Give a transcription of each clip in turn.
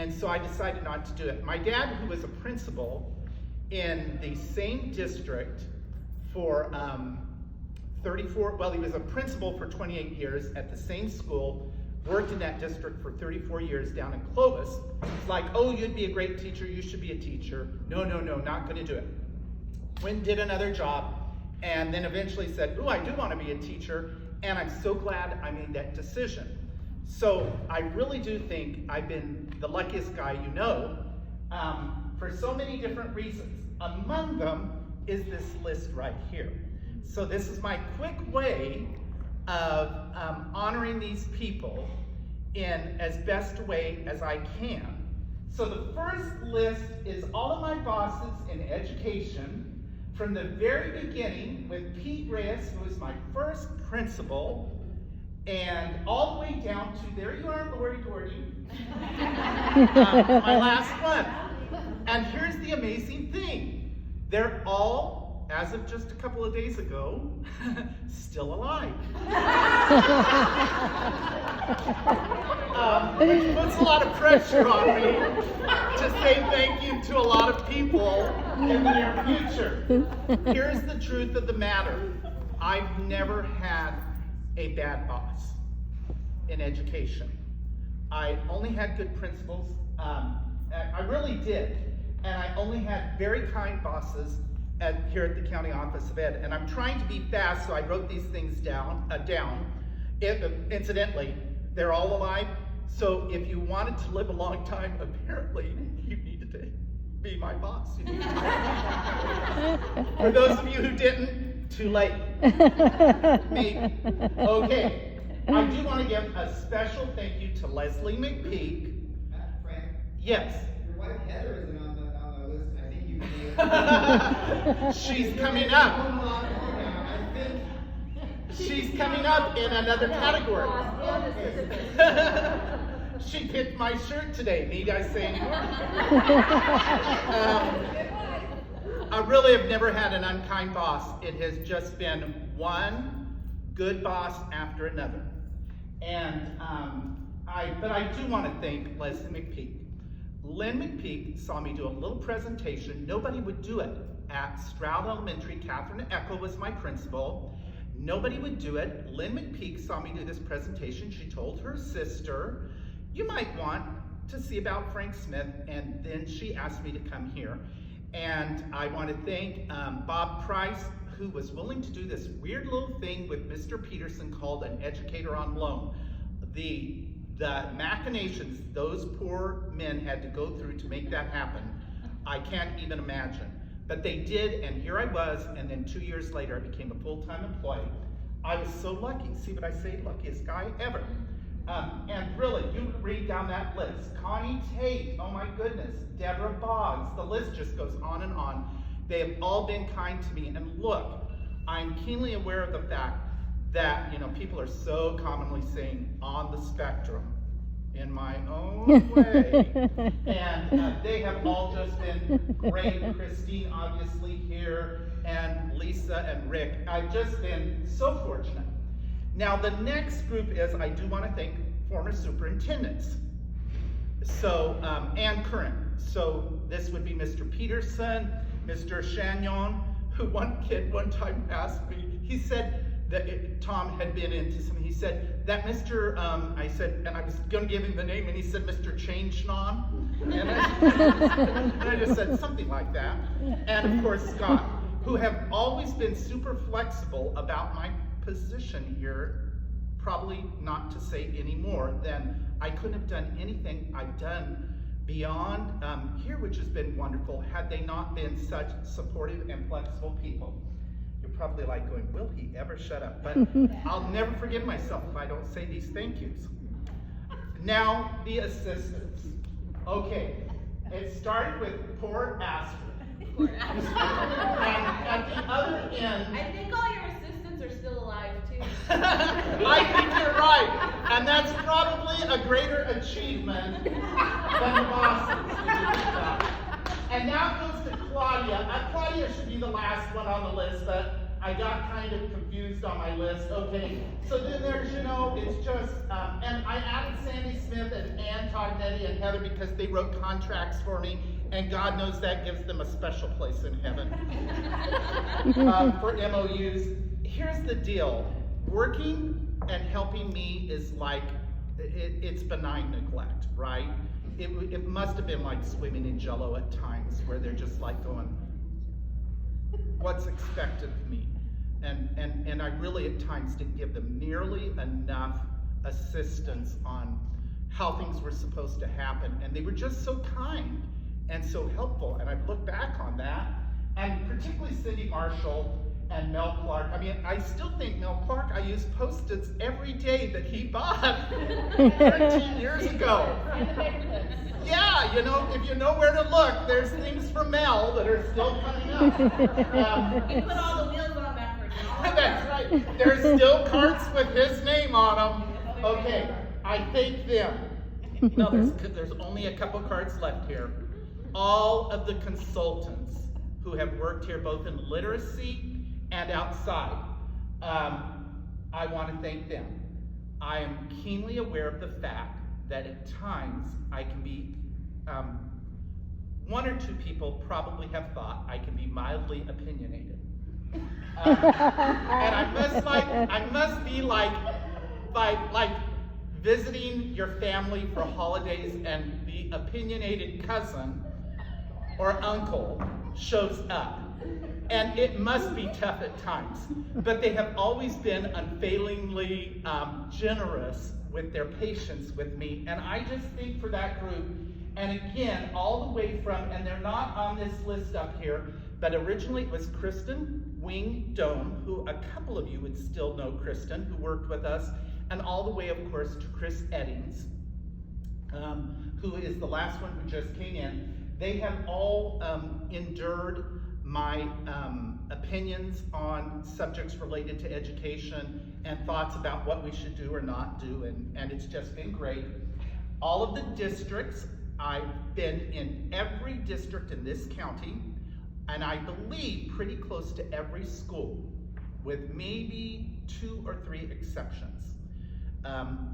And so I decided not to do it. My dad, who was a principal in the same district for 34, well, he was a principal for 28 years at the same school, worked in that district for 34 years down in Clovis. It's like, oh, you'd be a great teacher, you should be a teacher. No, not gonna do it. Went and did another job, and then eventually said, oh, I do wanna be a teacher, and I'm so glad I made that decision. So I really do think I've been the luckiest guy you know, for so many different reasons. Among them is this list right here. So this is my quick way of honoring these people in as best a way as I can. So the first list is all of my bosses in education from the very beginning with Pete Reyes, who was my first principal, and all the way down to, there you are, Lori Gordy, my last one. And here's the amazing thing. They're all, as of just a couple of days ago, still alive. Which puts a lot of pressure on me to say thank you to a lot of people in the near future. Here's the truth of the matter. I've never had a bad boss in education. I only had good principals. I really did. And I only had very kind bosses here at the County Office of Ed. And I'm trying to be fast, so I wrote these things down. Incidentally, they're all alive. So if you wanted to live a long time, apparently you needed to be my boss. For those of you who didn't, too late. Maybe. Okay. I do want to give a special thank you to Leslie McPeak. Frank? Yes. Your wife Heather isn't on the list. I think you can. She's coming up. I think She's coming up in another category. She picked my shirt today. Need I say more? I really have never had an unkind boss. It has just been one good boss after another. And but I do want to thank Leslie McPeak. Lynn McPeak saw me do a little presentation. Nobody would do it. At Stroud Elementary, Catherine Eckel was my principal. Nobody would do it. Lynn McPeak saw me do this presentation. She told her sister, you might want to see about Frank Smith, and then she asked me to come here. And I want to thank Bob Price, who was willing to do this weird little thing with Mr. Peterson called an educator on loan. The machinations those poor men had to go through to make that happen, I can't even imagine. But they did, and here I was, and then 2 years later I became a full-time employee. I was so lucky. See what I say? Luckiest guy ever. And really, you read down that list. Connie Tate, oh my goodness. Deborah Boggs, the list just goes on and on. They have all been kind to me. And look, I'm keenly aware of the fact that, people are so commonly saying on the spectrum, in my own way. And they have all just been great. Christine, obviously, here, and Lisa and Rick. I've just been so fortunate. Now, the next group is, I do want to thank former superintendents. So, and current. So this would be Mr. Peterson, Mr. Chagnon, who one kid one time asked me, he said that Tom had been into something, he said, that Mr., I said, and I was going to give him the name, and he said, Mr. Changenon. And I just said something like that. And of course, Scott, who have always been super flexible about my position here, probably not to say any more than I couldn't have done anything I've done beyond here, which has been wonderful, had they not been such supportive and flexible people. You're probably like going, will he ever shut up? But I'll never forgive myself if I don't say these thank yous. Now, the assistants. Okay, it started with poor Astrid. And at the other end, I think all your assistants are still alive too. I think you're right, and that's probably a greater achievement than the bosses. And now it goes to Claudia. Claudia should be the last one on the list, but I got kind of confused on my list. Okay, so then there's, it's just, and I added Sandy Smith and Ann Tognetti and Heather because they wrote contracts for me, and God knows that gives them a special place in heaven for MOUs. Here's the deal. Working and helping me is like, it's benign neglect, right? It must have been like swimming in Jell-O at times where they're just like going, what's expected of me? And I really at times didn't give them nearly enough assistance on how things were supposed to happen. And they were just so kind and so helpful. And I've looked back on that, and particularly Cindy Marshall and Mel Clark. I mean, I still think Mel Clark, I use Post-its every day that he bought 13 years ago. Yeah, if you know where to look, there's things from Mel that are still coming up. You put all the wheels on backwards. That's right. There's still carts with his name on them. Okay, I thank them. No, there's only a couple cards left here. All of the consultants who have worked here both in literacy and outside, I want to thank them. I am keenly aware of the fact that at times I can be, one or two people probably have thought I can be mildly opinionated. And I must be like visiting your family for holidays and the opinionated cousin or uncle shows up. And it must be tough at times, but they have always been unfailingly generous with their patience with me. And I just think for that group, and again, all the way from, and they're not on this list up here, but originally it was Kristen Wing Dome, who a couple of you would still know Kristen, who worked with us, and all the way, of course, to Chris Eddings, who is the last one who just came in. They have all endured my opinions on subjects related to education and thoughts about what we should do or not do, and it's just been great. All of the districts, I've been in every district in this county, and I believe pretty close to every school, with maybe 2 or 3 exceptions.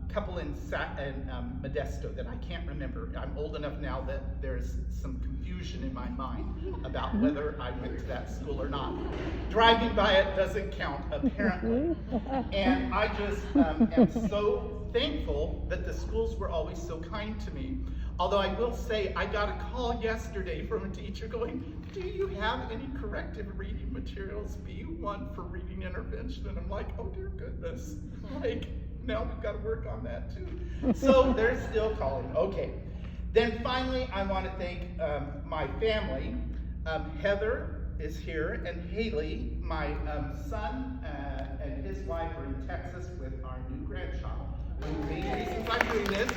Couple in Modesto that I can't remember. I'm old enough now that there's some confusion in my mind about whether I went to that school or not. Driving by it doesn't count, apparently. And I just am so thankful that the schools were always so kind to me. Although I will say, I got a call yesterday from a teacher going, do you have any corrective reading materials, B1 for reading intervention? And I'm like, oh dear goodness. Now we've got to work on that too. So they're still calling. Okay. Then finally, I want to thank my family. Heather is here, and Haley, my son and his wife are in Texas with our new grandchild. The main reasons I'm doing this,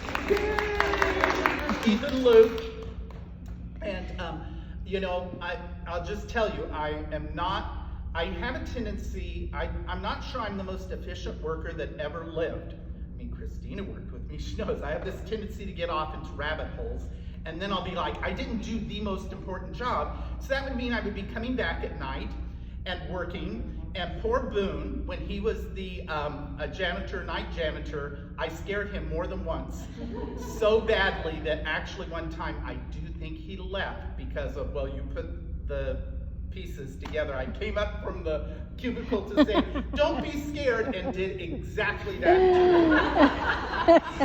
Ethan Luke. And I'll just tell you, I have a tendency, I'm not sure I'm the most efficient worker that ever lived. I mean, Christina worked with me, she knows I have this tendency to get off into rabbit holes, and then I'll be like, I didn't do the most important job. So that would mean I would be coming back at night and working, and poor Boone, when he was the night janitor, I scared him more than once. So badly that actually one time I do think he left because of, well, you put the pieces together. I came up from the cubicle to say, don't be scared, and did exactly that.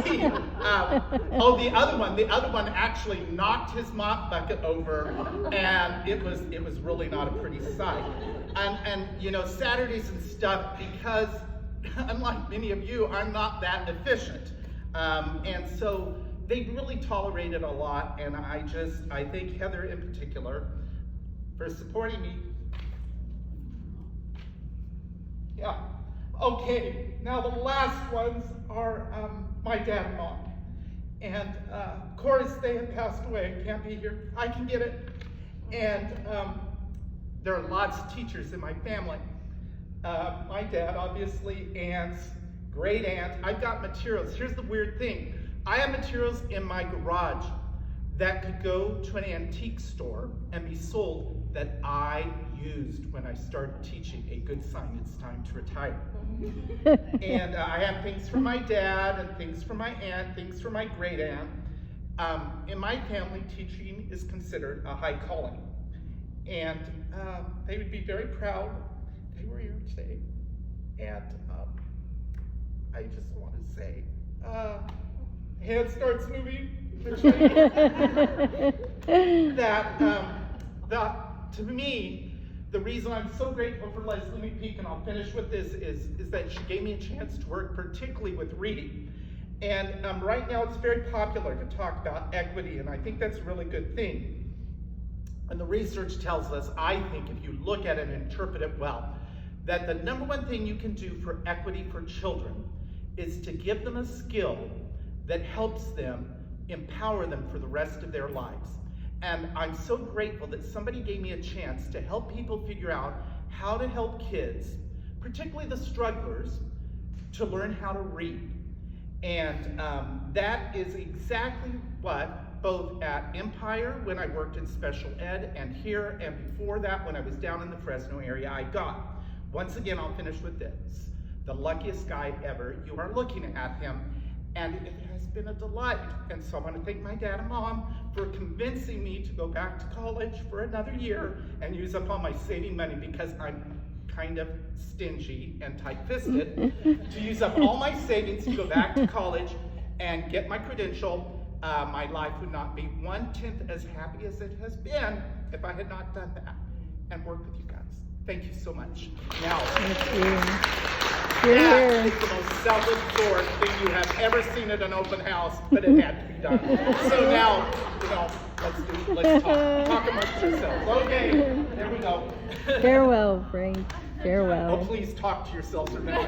The other one actually knocked his mop bucket over, and it was really not a pretty sight. And Saturdays and stuff, because unlike many of you, I'm not that efficient. And so they really tolerated a lot, and I thank Heather in particular for supporting me. Yeah. Okay, now the last ones are my dad and mom. And of course they have passed away, can't be here. I can get it. And there are lots of teachers in my family. My dad, obviously, aunts, great aunt. I've got materials. Here's the weird thing. I have materials in my garage that could go to an antique store and be sold that I used when I started teaching a good sign it's time to retire. And I have things from my dad and things from my aunt, things from my great aunt. In my family, teaching is considered a high calling. And they would be very proud they were here today. And I just want to say, hand starts moving. To me, the reason I'm so grateful for Leslie McPeak, and I'll finish with this, is that she gave me a chance to work particularly with reading. And right now it's very popular to talk about equity, and I think that's a really good thing. And the research tells us, I think, if you look at it and interpret it well, that the number one thing you can do for equity for children is to give them a skill that helps them empower them for the rest of their lives. And I'm so grateful that somebody gave me a chance to help people figure out how to help kids, particularly the strugglers, to learn how to read. And that is exactly what, both at Empire when I worked in special ed, and here and before that when I was down in the Fresno area, I got. Once again, I'll finish with this. The luckiest guy ever. You are looking at him, and it has been a delight. And so I want to thank my dad and mom for convincing me to go back to college for another year and use up all my saving money, because I'm kind of stingy and tight-fisted, to use up all my savings to go back to college and get my credential. My life would not be 1/10 as happy as it has been if I had not done that and worked with you guys. Thank you so much. Now, that is the most self-absorbed thing you have ever seen at an open house, but it had to be done. So now, let's talk amongst yourselves. Okay, there we go. Farewell, Frank. Farewell. Oh, please talk to yourselves or not.